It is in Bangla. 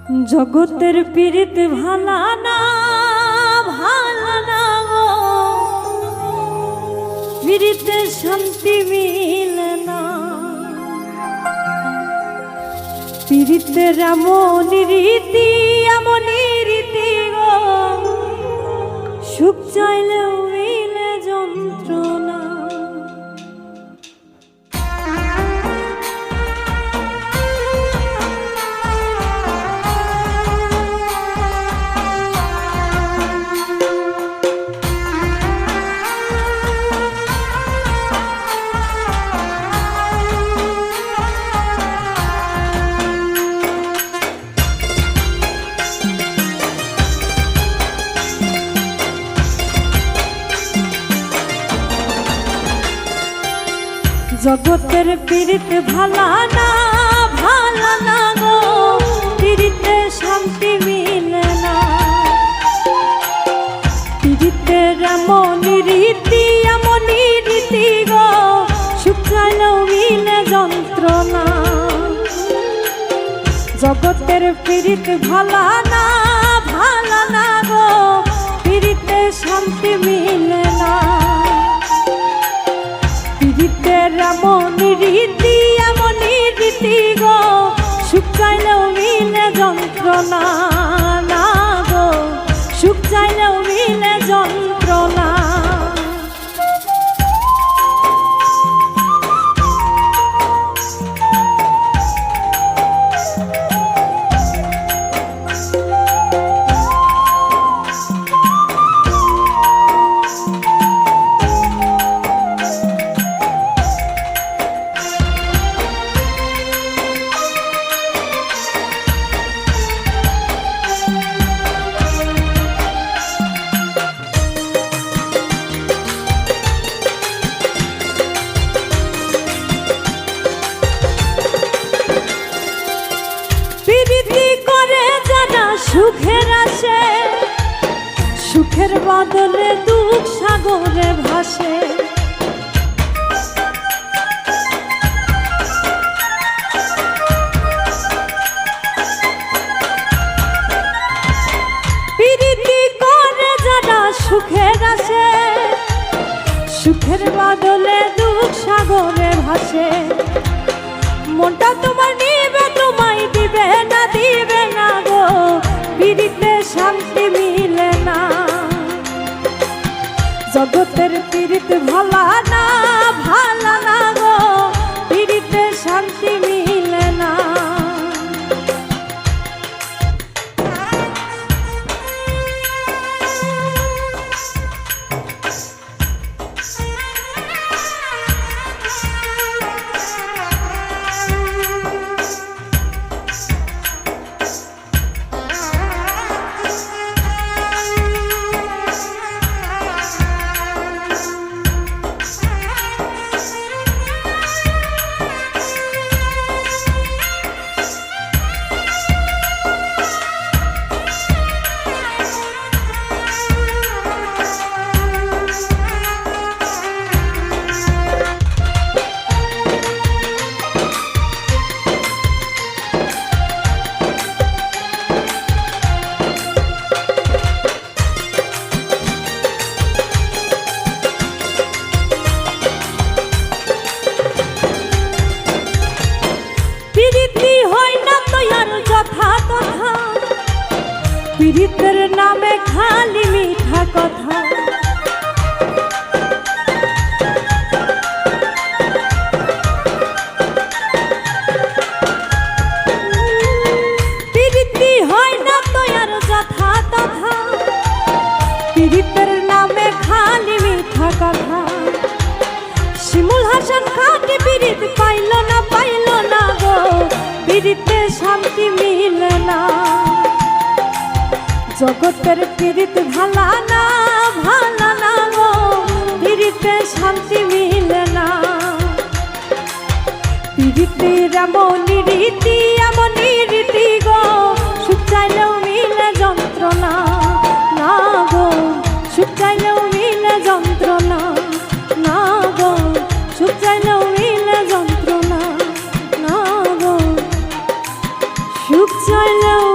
জগতের পীড়িত ভালা না গো, পীড়িতে শান্তি মিলে না। পীড়িতের এমন রীতি গো, সুখ চাইলেও মিলে যন্ত্রণা। জগতের পীড়িত ভালা না গো, পীড়িতে শান্তি মিলে না। পীড়িতের এমন রীতি গো, সুখ চাইলেও মিলে যন্ত্রণা। জগতের পীড়িত ভালা না গো, পীড়িতে শান্তি মিলে না। পীড়িতের এমন রীতি গো, সুখ চাইলেও মিলে যন্ত্রণা না গো, সুখ চাইলেও মিলে যন্ত্রণা। সুখের আসে, সুখের বদলে দুঃখ সাগরে ভাসে। প্রীতি করে যারা সুখের আসে, সুখের বদলে দুঃখ সাগরে ভাসে। মনটা তোমার নিবে, তোমায় দিবে না গো, পীড়িতে শান্তি মিলে না। জগতের পীড়িত ভালা না গো, পীড়িতে শান্তি মিলে না। পীড়িতের নামে খালি মিঠা কথা, পীড়িতি হয় না তো আর যথা তথা। পীড়িতের নামে খালি মিঠা কথা। শিমুল হাসান খাকে পীড়িত পাইল না গো, পীড়িতে শান্তি মিলে না। জগতের পীড়িত ভালা না গো, পীড়িতে শান্তি মিলে না। পীড়িতের এমন রীতি গো, সুখ চাইলেও মিলে যন্ত্রণা না গো, সুখ চাইলেও মিলে যন্ত্রণা না গো, সুখ চাইলেও মিলে যন্ত্রণা না গো, সুখ চাইলেও